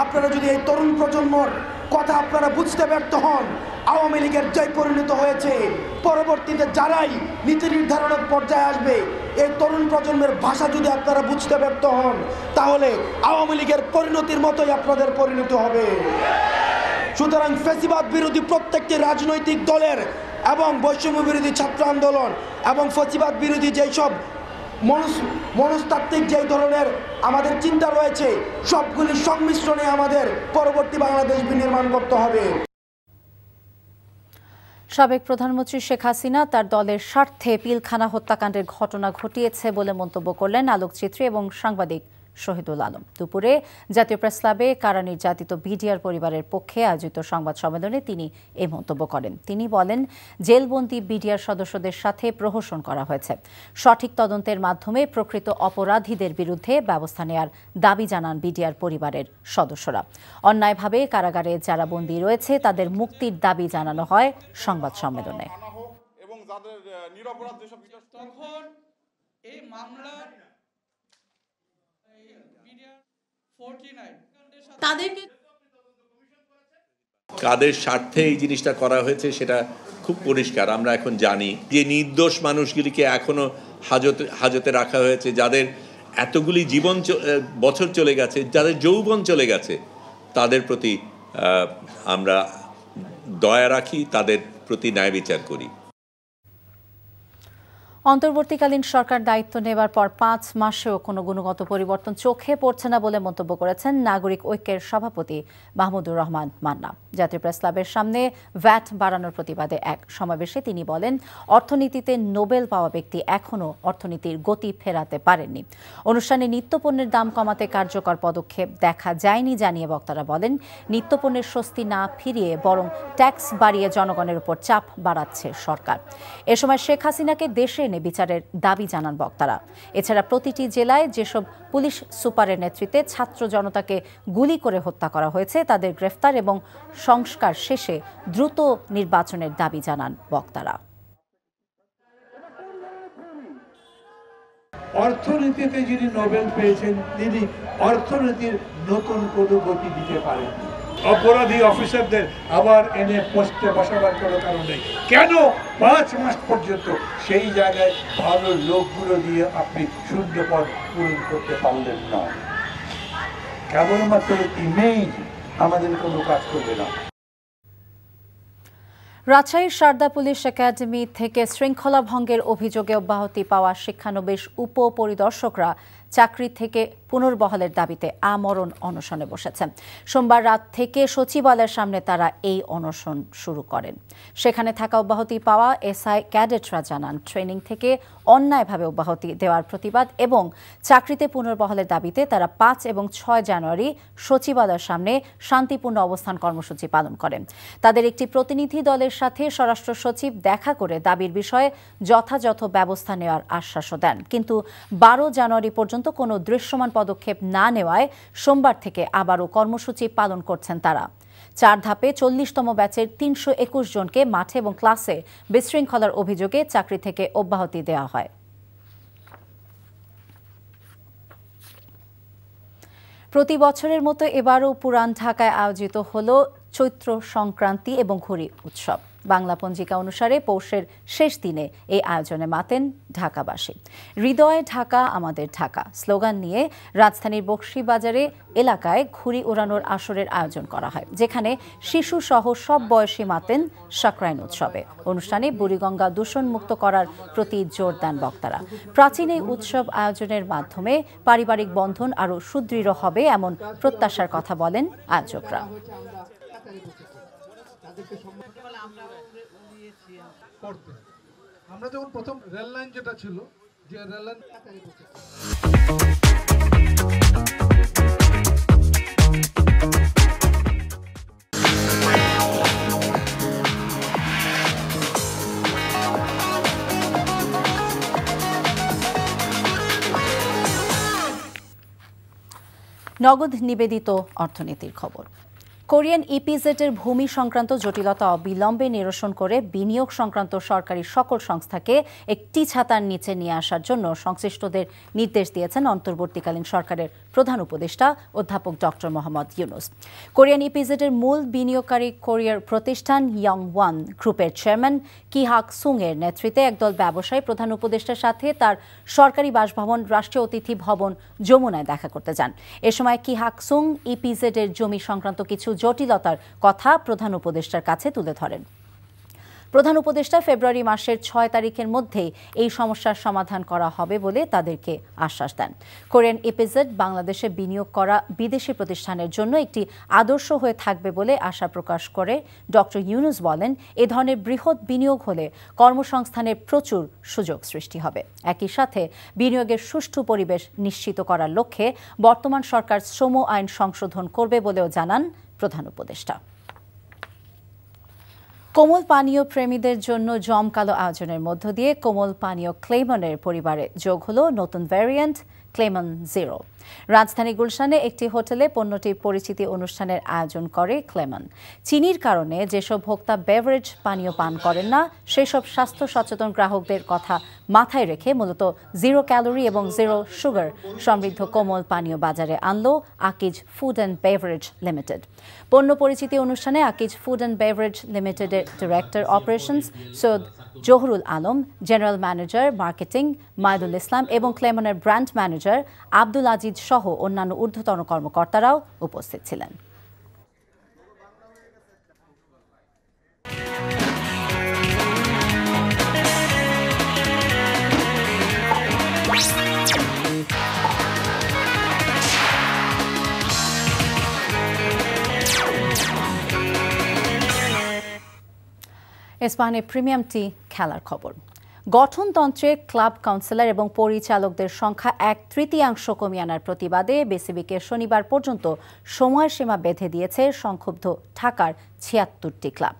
আপনারা যদি এই তরুণ প্রজন্মর কথা আপনারা বুঝতে ব্যর্থ হন, আওয়ামী লীগের যে পরিণত হয়েছে, পরবর্তীতে যারাই নীতি নির্ধারণের পর্যায়ে আসবে, এই তরুণ প্রজন্মের ভাষা যদি আপনারা বুঝতে ব্যর্থ হন, তাহলে আওয়ামী লীগের পরিণতির মতোই আপনাদের পরিণতি হবে। সুতরাং ফ্যাসিবাদ বিরোধী প্রত্যেকটি রাজনৈতিক দলের এবং বৈষম্য বিরোধী ছাত্র আন্দোলন এবং ফ্যাসিবাদ বিরোধী যেসব মনস্তাত্ত্বিক যেই ধরনের আমাদের চিন্তা রয়েছে, সবগুলির সংমিশ্রণে আমাদের পরবর্তী বাংলাদেশ বিনির্মাণ করতে হবে। সাবেক প্রধানমন্ত্রী শেখ হাসিনা তার দলের স্বার্থে পিলখানা হত্যাকাণ্ডের ঘটনা ঘটিয়েছে বলে মন্তব্য করলেন আলোকচিত্রী এবং সাংবাদিক শহীদুল আলম। দুপুরে জাতীয় প্রেস ক্লাবে কারা নির্যাতিত বিডিআর পরিবারের পক্ষে আয়োজিত সংবাদ সম্মেলনে তিনি এই মন্তব্য করেন। তিনি বলেন, জেলবন্দি বিডিআর সদস্যদের সাথে প্রহসন করা হয়েছে। সঠিক তদন্তের মাধ্যমে প্রকৃত অপরাধীদের বিরুদ্ধে ব্যবস্থা নেয়ার দাবি জানান বিডিআর পরিবারের সদস্যরা। অন্যায়ভাবে কারাগারে যারা বন্দী রয়েছে তাদের মুক্তির দাবি জানানো হয় সংবাদ সম্মেলনে। কাদের স্বার্থে এই জিনিসটা করা হয়েছে সেটা খুব পরিষ্কার। আমরা এখন জানি যে নির্দোষ মানুষগুলিকে এখনো হাজতে রাখা হয়েছে, যাদের এতগুলি বছর চলে গেছে, যাদের যৌবন চলে গেছে, তাদের প্রতি আমরা দয়া রাখি, তাদের প্রতি ন্যায় বিচার করি। অন্তর্বর্তীকালীন সরকার দায়িত্ব নেবার পর 5 মাসেও কোনো গুণগত পরিবর্তন চোখে পড়ছে না বলে মন্তব্য করেছেন নাগরিক ঐক্যের সভাপতি মাহমুদুর রহমান মান্না। জাতীয় প্রেস ক্লাবের সামনে ভ্যাট বাড়ানোর প্রতিবাদে এক সমাবেশে তিনি বলেন, অর্থনীতিতে নোবেল পাওয়া ব্যক্তি এখনও অর্থনীতির গতি ফেরাতে পারেননি। অনুষ্ঠানে নিত্যপণ্যের দাম কমাতে কার্যকর পদক্ষেপ দেখা যায়নি জানিয়ে বক্তারা বলেন, নিত্যপণ্যের স্বস্তি না ফিরিয়ে বরং ট্যাক্স বাড়িয়ে জনগণের উপর চাপ বাড়াচ্ছে সরকার। এ সময় শেখ হাসিনাকে দেশে এনে বিচারের দাবি জানান বক্তারা। এছাড়া প্রতিটি জেলায় যেসব পুলিশ সুপারের নেতৃত্বে ছাত্র জনতাকে গুলি করে হত্যা করা হয়েছে তাদের গ্রেফতার এবং সংস্কার শেষে দ্রুত নির্বাচনের দাবি জানান বক্তারা। অর্থনীতিতে যিনি নোবেল পেয়েছেন তিনি অর্থনীতির নতুন কোনো গতি দিতে পারেন। অপরাধী অফিসারদের আবার এনে পোস্টে বসাবার কোনো কারণ নেই। কেন 5 মাস পর্যন্ত সেই জায়গায় ভালো লোকগুলো দিয়ে আপনি শূন্য পদ পূরণ করতে পারলেন না? কেবলমাত্র ইমেজ আমাদের কোনো কাজ করবে না। রাজশাহীর সারদা পুলিশ একাডেমি থেকে শৃঙ্খলা ভঙ্গের অভিযোগে অব্যাহতি পাওয়া শিক্ষানবিশ উপপরিদর্শকরা চাকরি থেকে পুনর্বহালের দাবিতে আমরণ অনশনে বসেছেন। সোমবার রাত থেকে সচিবালয়ের সামনে তারা এই অনশন শুরু করেন। সেখানে থাকা অব্যাহতি পাওয়া এসআই ক্যাডেটরা জানান, ট্রেনিং থেকে অন্যায়ভাবে অব্যাহতি দেওয়ার প্রতিবাদ এবং চাকরিতে পুনর্বহালের দাবিতে তারা 5 এবং 6 জানুয়ারি সচিবালয়ের সামনে শান্তিপূর্ণ অবস্থান কর্মসূচি পালন করেন। তাদের একটি প্রতিনিধি দলের সাথে স্বরাষ্ট্র সচিব দেখা করে দাবির বিষয়ে যথাযথ ব্যবস্থা নেওয়ার আশ্বাসও দেন। কিন্তু 12 জানুয়ারি পর্যন্ত কোনো দৃশ্যমান পদক্ষেপ না নেওয়ায় সোমবার থেকে আবারও কর্মসূচি পালন করছেন তারা। 4 ধাপে 40তম ব্যাচের 321 জনকে মাঠে এবং ক্লাসে বিশৃঙ্খলার অভিযোগে চাকরি থেকে অব্যাহতি দেওয়া হয়। প্রতি বছরের মতো এবারও পুরান ঢাকায় আয়োজিত হলো চৈত্র সংক্রান্তি এবং ঘুড়ি উৎসব। বাংলা পঞ্জিকা অনুসারে পৌষের শেষ দিনে এই আয়োজনে মাতেন ঢাকাবাসী। হৃদয়ে ঢাকা আমাদের ঢাকা স্লোগান নিয়ে রাজধানীর বকশীবাজারে এলাকায় ঘুড়ি উড়ানোর আসরের আয়োজন করা হয়, যেখানে শিশু সহ সব বয়সী মাতেন সাকরাইন উৎসবে। অনুষ্ঠানে বুড়িগঙ্গা দূষণ মুক্ত করার প্রতি জোর দেন বক্তারা। প্রাচীন এই উৎসব আয়োজনের মাধ্যমে পারিবারিক বন্ধন আরও সুদৃঢ় হবে এমন প্রত্যাশার কথা বলেন আয়োজকরা। আমরা যখন প্রথম রেল লাইন যেটা ছিল, যে রেল লাইন নগদ নিবেদিত অর্থনীতির খবর। কোরিয়ান ইপিজেডের ভূমি সংক্রান্ত জটিলতা অবিলম্বে নিরসন করে বিনিয়োগ সংক্রান্ত সরকারি সকল সংস্থাকে একটি ছাতার নিচে নিয়ে আসার জন্য সংশ্লিষ্টদের নির্দেশ দিয়েছেন অন্তর্বর্তীকালীন সরকারের প্রধান উপদেষ্টা অধ্যাপক ডক্টর মোহাম্মদ ইউনুস। কোরিয়ান ইপিজেডের মূল বিনিয়োগকারী কোরিয়ার প্রতিষ্ঠান ইয়ংওয়ান গ্রুপের চেয়ারম্যান কি হাক সুং এর নেতৃত্বে একদল ব্যবসায়ী প্রধান উপদেষ্টার সাথে তার সরকারি বাসভবন রাষ্ট্রীয় অতিথি ভবন যমুনায় দেখা করতে যান। এ সময় কি হাক সুং ইপিজেডের জমি সংক্রান্ত কিছু জটিলতার কথা প্রধান উপদেষ্টার কাছে তুলে ধরেন। প্রধান উপদেষ্টা ফেব্রুয়ারি মাসের ৬ তারিখের মধ্যেই এই সমস্যার সমাধান করা হবে বলে তাদেরকে আশ্বাস দেন। কোরিয়ান ইপিজেড বাংলাদেশে বিনিয়োগ করা বিদেশি প্রতিষ্ঠানের জন্য একটি আদর্শ হয়ে থাকবে বলে আশা প্রকাশ করে ডক্টর ইউনুস বলেন, এ ধরনের বৃহৎ বিনিয়োগ হলে কর্মসংস্থানের প্রচুর সুযোগ সৃষ্টি হবে। একই সাথে বিনিয়োগের সুষ্ঠু পরিবেশ নিশ্চিত করার লক্ষ্যে বর্তমান সরকার শ্রম আইন সংশোধন করবে বলেও জানান প্রধান উপদেষ্টা। কোমল পানীয় প্রেমীদের জন্য জমকালো আয়োজনের মধ্য দিয়ে কোমল পানীয় ক্লেমনের পরিবারে যোগ হলো নতুন ভ্যারিয়েন্ট ক্লেমন জিরো। রাজধানী গুলশানে একটি হোটেলে পণ্যটির পরিচিতি অনুষ্ঠানের আয়োজন করে ক্লেমন। চিনির কারণে যেসব ভোক্তা বেভারেজ পানীয় পান করেন না, সেসব স্বাস্থ্য সচেতন গ্রাহকদের কথা মাথায় রেখে মূলত জিরো ক্যালোরি এবং জিরো সুগার সমৃদ্ধ কোমল পানীয় বাজারে আনলো Akij food and beverage limited. পণ্য পরিচিতি অনুষ্ঠানে আকিজ ফুড অ্যান্ড বেভারেজ লিমিটেডের director operations Syed Zahurul Alam, general manager marketing Maidul Islam এবং ক্লেমনের ব্র্যান্ড ম্যানেজার আব্দুল আজিজ সহ অন্যান্য ঊর্ধ্বতন কর্মকর্তারাও উপস্থিত ছিলেন। স্পেনে প্রিমিয়াম টি খেলার খবর। গঠনতন্ত্রে ক্লাব কাউন্সিলর এবং পরিচালকদের সংখ্যা 1/3 কমিয়ে আনার প্রতিবাদে বিসিবিকে শনিবার পর্যন্ত সময়সীমা বেঁধে দিয়েছে সংক্ষুব্ধ ঢাকার 76টি ক্লাব।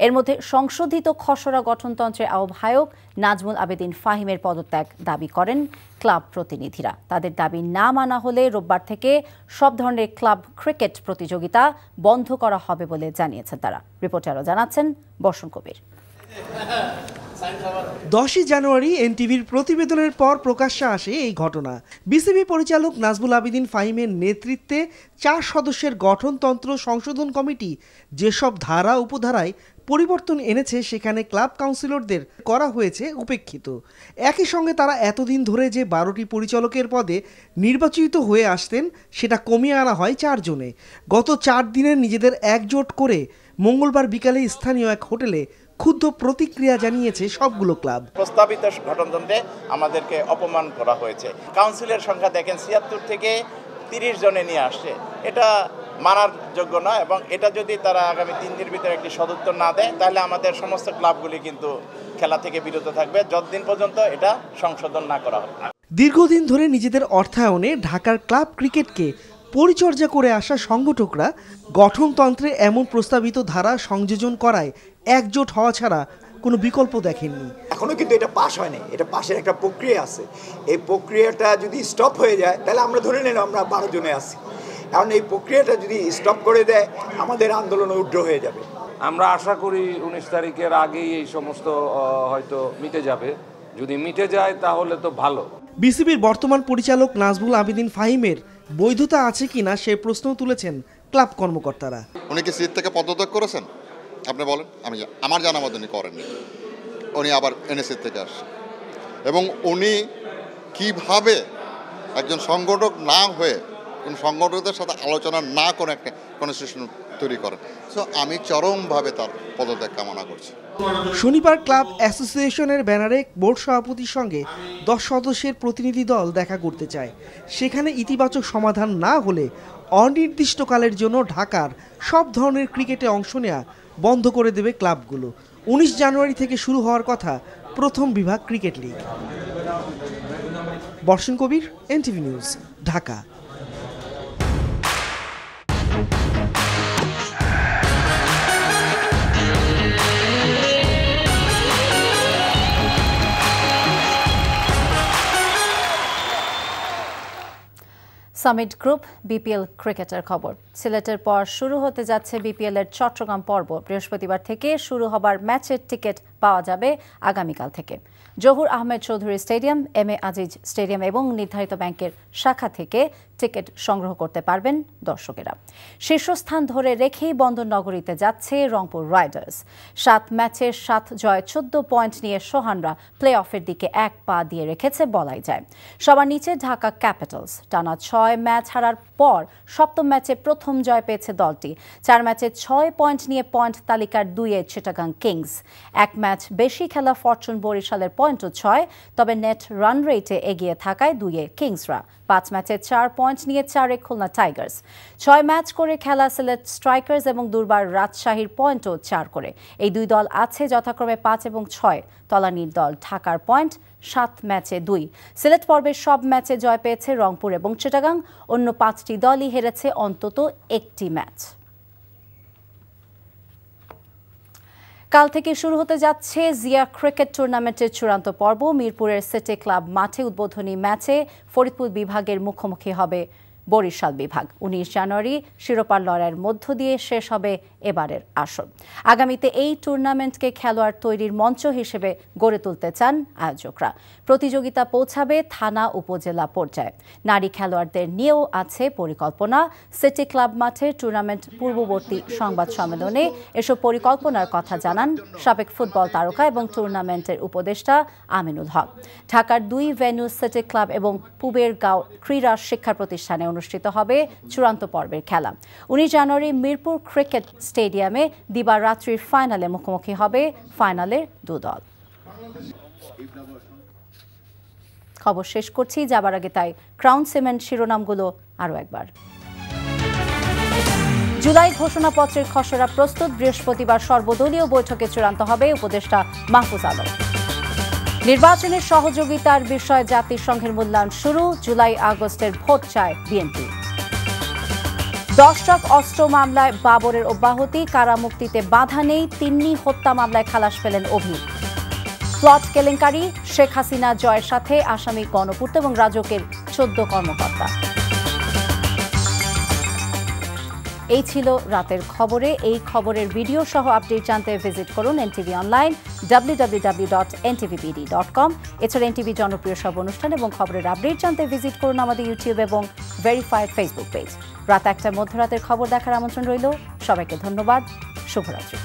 এর মধ্যে সংশোধিত খসড়া গঠনতন্ত্রের আহ্বায়ক নাজমুল আবেদিন ফাহিমের পদত্যাগ দাবি করেন ক্লাব প্রতিনিধিরা। তাদের দাবি না মানা হলে রোববার থেকে সব ধরনের ক্লাব ক্রিকেট প্রতিযোগিতা বন্ধ করা হবে বলে জানিয়েছেন তারা। রিপোর্টারও জানাচ্ছেন বর্ষণ কবির। 10 জানুয়ারি এনটিভির প্রতিবেদনের পর প্রকাশ্যে আসে এই ঘটনা। বিসিবি পরিচালক নাজমুল আবেদিন ফাহিমের নেতৃত্বে 4 সদস্যের গঠনতন্ত্র সংশোধন কমিটি যেসব ধারা উপধারায় পরিবর্তন এনেছে সেখানে ক্লাব কাউন্সিলরদের করা হয়েছে উপেক্ষিত। একই সঙ্গে তারা এতদিন ধরে যে 12টি পরিচালকের পদে নির্বাচিত হয়ে আসতেন সেটা কমিয়ে আনা হয় 4 জনে। গত 4 দিনের নিজেদের একজোট করে মঙ্গলবার বিকালে স্থানীয় এক হোটেলে ক্ষুব্ধ প্রতিক্রিয়া জানিয়েছে সবগুলো ক্লাব। প্রস্তাবিত গঠনতন্ত্রে আমাদেরকে অপমান করা হয়েছে। কাউন্সিলের সংখ্যা দেখেন 76 থেকে 30 জনে নিয়ে আসছে, এটা মানার যোগ্য নয়। এবং এটা যদি তারা আগামী 3 দিনের ভিতরে একটি সদুত্তর না দেয় তাহলে আমাদের সমস্ত ক্লাবগুলি কিন্তু খেলা থেকে বিরত থাকবে যতদিন পর্যন্ত এটা সংশোধন না করা হবে। দীর্ঘদিন ধরে নিজেদের অর্থায়নে ঢাকার ক্লাব ক্রিকেটকে পরিচর্যা করে আসা সংগঠকরা গঠনতন্ত্রে এমন প্রস্তাবিত ধারা সংযোজন করায় একজোট হওয়া ছাড়া কোনো বিকল্প দেখেননি। এখনো কিন্তু এটা পাস হয়নি, এটা পাশের একটা প্রক্রিয়া আছে। এই প্রক্রিয়াটা যদি স্টপ হয়ে যায় তাহলে আমরা ধরে নিলাম আমরা 12 জনে আছি। এখন এই প্রক্রিয়াটা যদি স্টপ করে দেয় আমাদের আন্দোলন উগ্র হয়ে যাবে। আমরা আশা করি 19 তারিখের আগেই এই সমস্ত হয়তো মিটে যাবে। যদি মিটে যায় তাহলে তো ভালো। বিসিবির বর্তমান পরিচালক নাজমুল আবেদিন ফাহিমের বৈধতা আছে কিনা সে প্রশ্ন তুলেছেন ক্লাব কর্মকর্তারা। উনি কি সিট থেকে পদত্যাগ করেছেন? আপনি বলেন। আমার জানা মতো উনি করেননি, উনি আবার এনএসসি থেকে আসছেন। এবং উনি কিভাবে একজন সংগঠক না হয়ে কোন সংগঠকদের সাথে আলোচনা না করে একটা কনস্টিটিউশন তৈরি করেন। সো আমি চরমভাবে তার পদত্যাগ কামনা করছি। শনিবার ক্লাব অ্যাসোসিয়েশনের ব্যানারে বোর্ড সভাপতির সঙ্গে 10 সদস্যের প্রতিনিধি দল দেখা করতে চায়। সেখানে ইতিবাচক সমাধান না হলে অনির্দিষ্টকালের জন্য ঢাকার সব ধরনের ক্রিকেটে অংশ নেওয়া বন্ধ করে দেবে ক্লাবগুলো। 19 জানুয়ারি থেকে শুরু হওয়ার কথা প্রথম বিভাগ cricket league. Barshan Kabir, NTV news, Dhaka. Summit group BPL ক্রিকেটের খবর। সিলেটের পর শুরু হতে যাচ্ছে বিপিএল এর চট্টগ্রাম পর্ব। বৃহস্পতিবার থেকে শুরু হবার ম্যাচের টিকিট পাওয়া যাবে আগামীকাল থেকে। Zahur Ahmed Chowdhury stadium, M A Aziz stadium এবং নির্ধারিত ব্যাংকের শাখা থেকে টিকিট সংগ্রহ করতে পারবেন দর্শকেরা। শীর্ষস্থান ধরে রেখেই বন্দরনগরীতে যাচ্ছে রংপুর রাইডার্স। 7 ম্যাচে 7 জয় 14 পয়েন্ট নিয়ে সোহানরা প্লে অফের দিকে এক পা দিয়ে রেখেছে বলাই যায়। সবার নিচে ঢাকা ক্যাপিটালস। টানা 6 ম্যাচ হারার পর সপ্তম ম্যাচে প্রথম জয় পেয়েছে দলটি। 4 ম্যাচে 6 পয়েন্ট নিয়ে পয়েন্ট তালিকার 2-এ চিটাগাং কিংস। 1 ম্যাচ বেশি খেলা ফরচুন বরিশালের পয়েন্টও 6, তবে নেট রান রেটে এগিয়ে থাকায় 2-এ কিংসরা। 5 ম্যাচে 4 পয়েন্ট নিয়ে 4-এ খুলনা টাইগার্স। 6 ম্যাচ করে খেলা সিলেট স্ট্রাইকার্স এবং দুর্বার রাজশাহীর পয়েন্টও 4 করে। এই দুই দল আছে যথাক্রমে 5 এবং 6। তলানির দল ঢাকার পয়েন্ট 7 ম্যাচে 2। সিলেট পর্বের সব ম্যাচে জয় পেয়েছে রংপুর এবং চিটাগাং। অন্য 5টি দলই হেরেছে অন্তত একটি ম্যাচ। কাল থেকে শুরু হতে যাচ্ছে জিয়া ক্রিকেট টুর্নামেন্টের চূড়ান্ত পর্ব। মিরপুরের সিটি ক্লাব মাঠে উদ্বোধনী ম্যাচে ফরিদপুর বিভাগের মুখোমুখি হবে বরিশাল বিভাগ। 19 জানুয়ারি শিরোপার লড়াইয়ের মধ্য দিয়ে শেষ হবে এবারের আসর। আগামীতে এই টুর্নামেন্টকে খেলোয়াড় তৈরির মঞ্চ হিসেবে গড়ে তুলতে চান আয়োজকরা। প্রতিযোগিতা পৌঁছাবে থানা উপজেলা পর্যায়ে। নারী খেলোয়াড়দের নিয়েও আছে পরিকল্পনা। সিটি ক্লাব মাঠে টুর্নামেন্ট পূর্ববর্তী সংবাদ সম্মেলনে এসব পরিকল্পনার কথা জানান সাবেক ফুটবল তারকা এবং টুর্নামেন্টের উপদেষ্টা আমিনুল হক। ঢাকার 2 ভেন্যু সিটি ক্লাব এবং পুবের গাঁও ক্রীড়া শিক্ষা প্রতিষ্ঠানে অনুষ্ঠিত হবে চূড়ান্ত পর্বের খেলা। 19 জানুয়ারি মিরপুর ক্রিকেট স্টেডিয়ামে দিবারাত্রির ফাইনালে মুখোমুখি হবে ফাইনালের 2 দল। খবর শেষ করছি, যাবার আগে তাই ক্রাউন সিমেন্ট শিরোনামগুলো আরও একবার। জুলাই ঘোষণাপত্রের খসড়া প্রস্তুত। বৃহস্পতিবার সর্বদলীয় বৈঠকে চূড়ান্ত হবে উপদেষ্টা মাহফুজ আলম। নির্বাচনের সহযোগিতার বিষয়ে জাতিসংঘের মূল্যায়ন শুরু। জুলাই আগস্টের ভোট চায় বিএনপি। 10 ট্রাক অস্ত্র মামলায় বাবরের অব্যাহতি। কারামুক্তিতে বাধা নেই। তিন্নি হত্যা মামলায় খালাস পেলেন অভি। প্লট কেলেঙ্কারি, শেখ হাসিনা জয়ের সাথে আসামি গণপূর্ত এবং রাজকের 14 কর্মকর্তা। এই ছিল রাতের খবরে। এই খবরের ভিডিও সহ আপডেট জানতে ভিজিট করুন এনটিভি অনলাইন www.ntvpd.com। এছাড়া এনটিভি জনপ্রিয় সব অনুষ্ঠান এবং খবরের আপডেট জানতে ভিজিট করুন আমাদের ইউটিউব এবং ভেরিফাইড ফেসবুক পেজ। রাত 1টায় মধ্যরাতের খবর দেখার আমন্ত্রণ রইল। সবাইকে ধন্যবাদ। শুভরাত্রি।